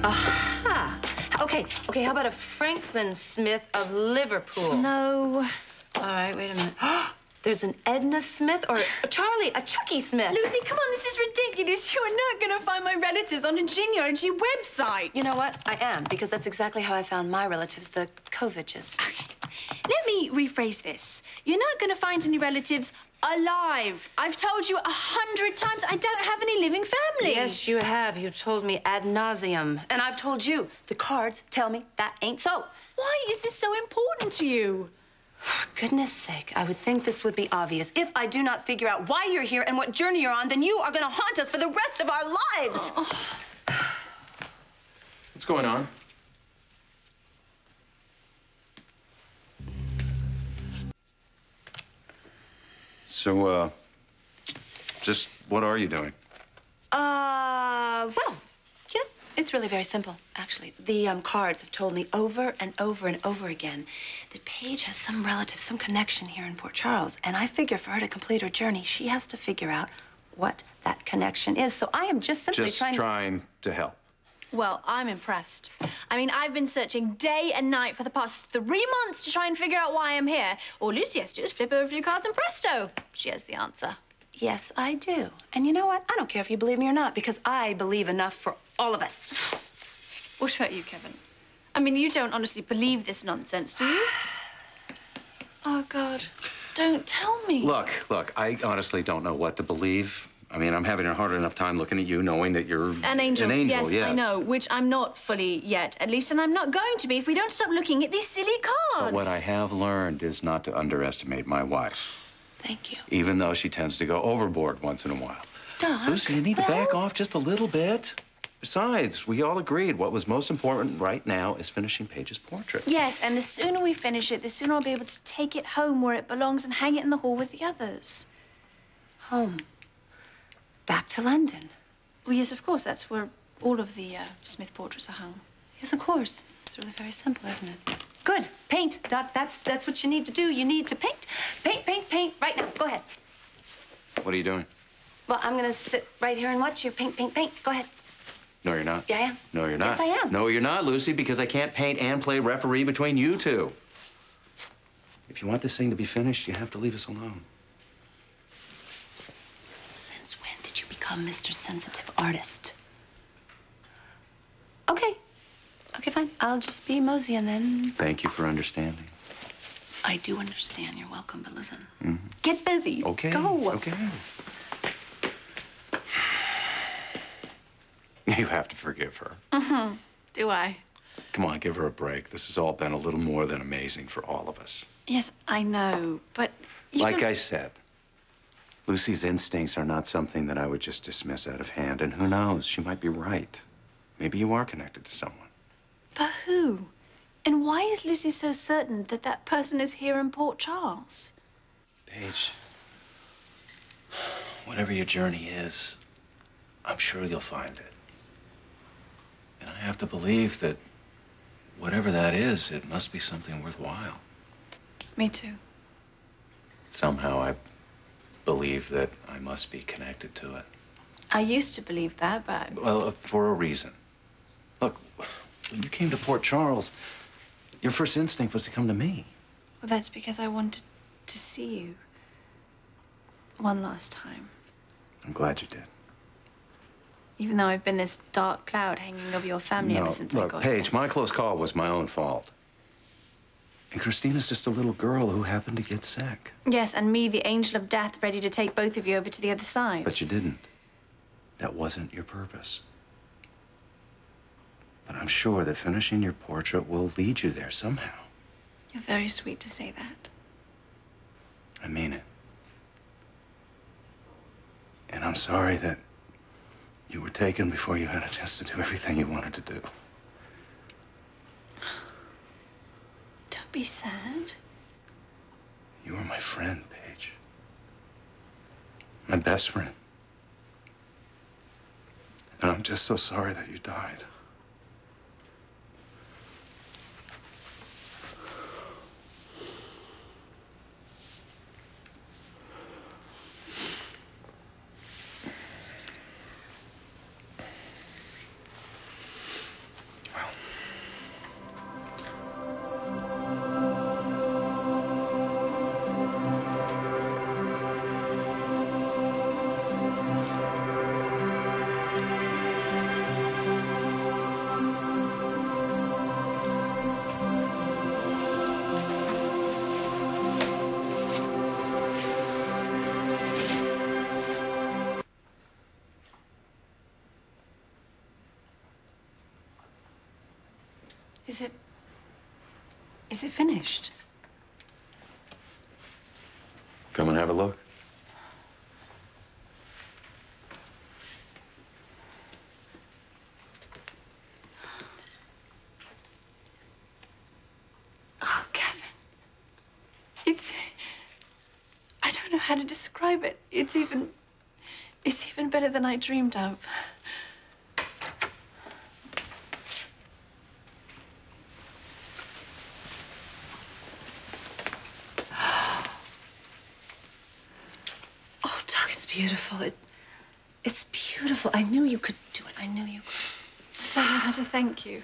Aha! Okay, how about a Franklin Smith of Liverpool? No. All right, wait a minute. There's an Edna Smith or a Charlie, a Chucky Smith. Lucy, come on, this is ridiculous. You are not going to find my relatives on a genealogy website. You know what? I am, because that's exactly how I found my relatives, the Koviches. Okay, let me rephrase this. You're not going to find any relatives alive. I've told you 100 times I don't have any living family. Yes, you have. You told me ad nauseum. And I've told you. The cards tell me that ain't so. Why is this so important to you? For goodness sake, I would think this would be obvious. If I do not figure out why you're here and what journey you're on, then you are going to haunt us for the rest of our lives. What's going on? So, just what are you doing? Well, yeah, it's really very simple, actually. The cards have told me over and over and over again that Paige has some relative, some connection here in Port Charles. And I figure for her to complete her journey, she has to figure out what that connection is. So I am just simply trying to help. Well, I'm impressed. I mean, I've been searching day and night for the past 3 months to try and figure out why I'm here. All Lucy has to do is flip over a few cards and presto, she has the answer. Yes, I do. And you know what? I don't care if you believe me or not, because I believe enough for all of us. What about you, Kevin? I mean, you don't honestly believe this nonsense, do you? Oh, God. Don't tell me. Look, I honestly don't know what to believe. I mean, I'm having a hard enough time looking at you, knowing that you're an angel. Yes, I know, which I'm not fully yet, at least, and I'm not going to be if we don't stop looking at these silly cards. But what I have learned is not to underestimate my wife. Thank you. Even though she tends to go overboard once in a while. Doc, Lucy, you need to back off just a little bit. Besides, we all agreed what was most important right now is finishing Paige's portrait. Yes, and the sooner we finish it, the sooner I'll be able to take it home where it belongs and hang it in the hall with the others. Home. Back to London. Well, yes, of course. That's where all of the Smith portraits are hung. Yes, of course. It's really very simple, isn't it? Good. Paint, Dot. That's what you need to do. You need to paint. Paint. Right now. Go ahead. What are you doing? Well, I'm going to sit right here and watch you paint. Go ahead. No, you're not. Yeah, I am. No, you're not. Yes, I am. No, you're not, Lucy, because I can't paint and play referee between you two. If you want this thing to be finished, you have to leave us alone. Since when did you become Mr. Sensitive Artist? Okay, fine. I'll just be moseying then. Thank you for understanding. I do understand. You're welcome, but listen. Mm-hmm. Get busy. Okay. Go. Okay. You have to forgive her. Mm-hmm. Do I? Come on, give her a break. This has all been a little more than amazing for all of us. Yes, I know, but like I said, Lucy's instincts are not something that I would just dismiss out of hand. And who knows, she might be right. Maybe you are connected to someone. But who? And why is Lucy so certain that that person is here in Port Charles? Paige, whatever your journey is, I'm sure you'll find it. And I have to believe that whatever that is, it must be something worthwhile. Me too. Somehow I believe that I must be connected to it. I used to believe that, but... Well, for a reason. Look, when you came to Port Charles, your first instinct was to come to me. Well, that's because I wanted to see you one last time. I'm glad you did. Even though I've been this dark cloud hanging over your family ever since I got here. Paige, my close call was my own fault. And Christina's just a little girl who happened to get sick. Yes, and me, the angel of death, ready to take both of you over to the other side. But you didn't. That wasn't your purpose. But I'm sure that finishing your portrait will lead you there somehow. You're very sweet to say that. I mean it. And I'm sorry that you were taken before you had a chance to do everything you wanted to do. Don't be sad. You were my friend, Paige. My best friend. And I'm just so sorry that you died. Is it finished? Come and have a look. Oh, Kevin. I don't know how to describe it. It's even better than I dreamed of. Oh, Doc, it's beautiful. It's beautiful. I knew you could do it. I knew you could. I don't know how to thank you.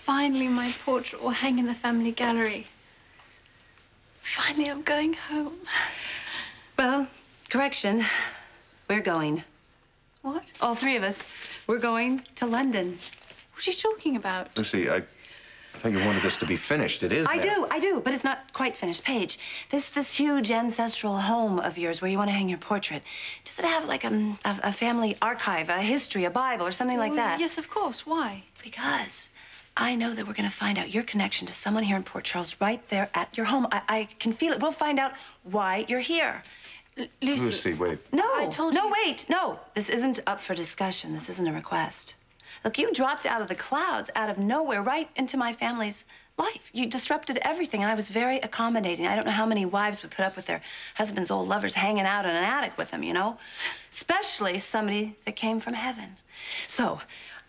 Finally, my portrait will hang in the family gallery. Finally, I'm going home. Well, correction. We're going. What? All three of us. We're going to London. What are you talking about? Lucy, I thought you wanted this to be finished. It is I now. do, but it's not quite finished. Paige, this huge ancestral home of yours where you want to hang your portrait, does it have like a family archive, a history, a Bible, or something like that? Yes, of course. Why? Because I know that we're going to find out your connection to someone here in Port Charles right there at your home. I can feel it. We'll find out why you're here. Lucy. Lucy, wait. No, I told you. no, wait, no. This isn't up for discussion. This isn't a request. Look, you dropped out of the clouds, out of nowhere, right into my family's life. You disrupted everything, and I was very accommodating. I don't know how many wives would put up with their husband's old lovers hanging out in an attic with them, you know? Especially somebody that came from heaven. So,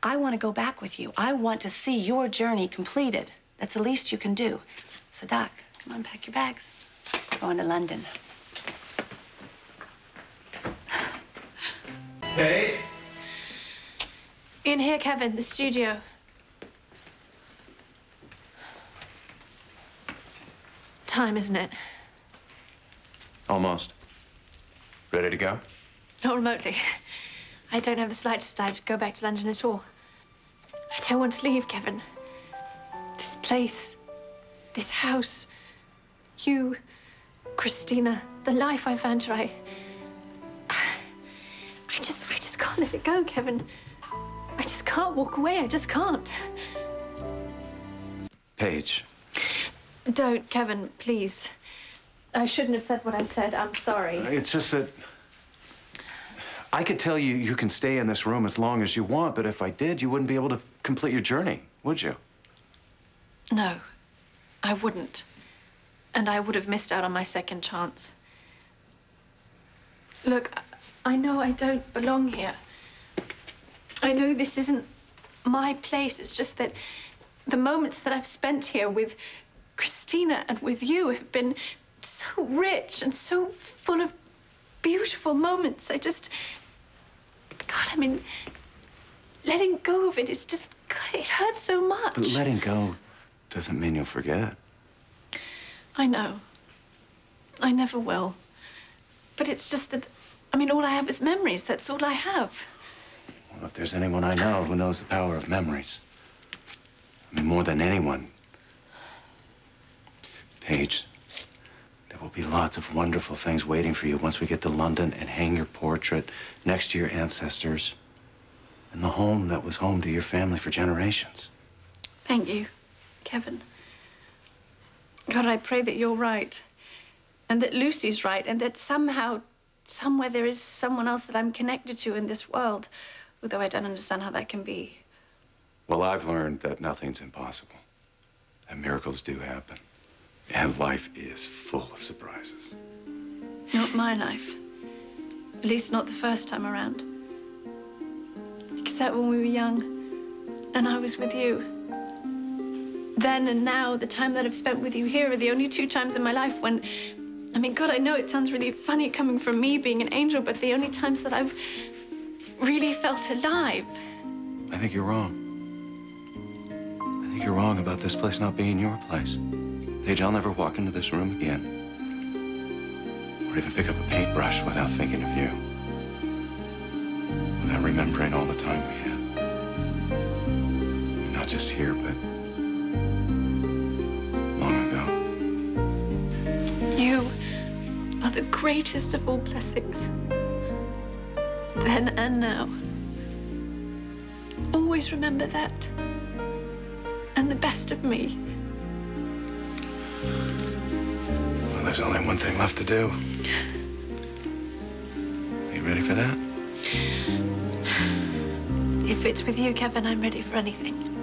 I want to go back with you. I want to see your journey completed. That's the least you can do. So, Doc, come on, pack your bags. We're going to London. Hey. In here, Kevin, the studio. Time, isn't it? Almost. Ready to go? Not remotely. I don't have the slightest desire to go back to London at all. I don't want to leave, Kevin. This place, this house, you, Christina, the life I found here, I just can't let it go, Kevin. I just can't walk away. I just can't. Paige. Don't, Kevin, please. I shouldn't have said what I said. I'm sorry. It's just that I could tell you you can stay in this room as long as you want, but if I did, you wouldn't be able to complete your journey, would you? No, I wouldn't. And I would have missed out on my second chance. Look, I know I don't belong here. I know this isn't my place. It's just that the moments that I've spent here with Christina and with you have been so rich and so full of beautiful moments. God, I mean, letting go of it is just, God, it hurts so much. But letting go doesn't mean you'll forget. I know. I never will. But it's just that, I mean, all I have is memories. That's all I have. Well, if there's anyone I know who knows the power of memories, I mean, more than anyone, Paige, there will be lots of wonderful things waiting for you once we get to London and hang your portrait next to your ancestors in the home that was home to your family for generations. Thank you, Kevin. God, I pray that you're right, and that Lucy's right, and that somehow, somewhere there is someone else that I'm connected to in this world, although I don't understand how that can be. Well, I've learned that nothing's impossible, that miracles do happen, and life is full of surprises. Not my life. At least not the first time around. Except when we were young, and I was with you. Then and now, the time that I've spent with you here are the only two times in my life when, I mean, God, I know it sounds really funny coming from me being an angel, but the only times that I've really felt alive. I think you're wrong. I think you're wrong about this place not being your place. Paige, I'll never walk into this room again, or even pick up a paintbrush without thinking of you, without remembering all the time we had. Not just here, but long ago. You are the greatest of all blessings. Then and now. Always remember that. and the best of me. Well, there's only one thing left to do. Are you ready for that? If it's with you, Kevin, I'm ready for anything.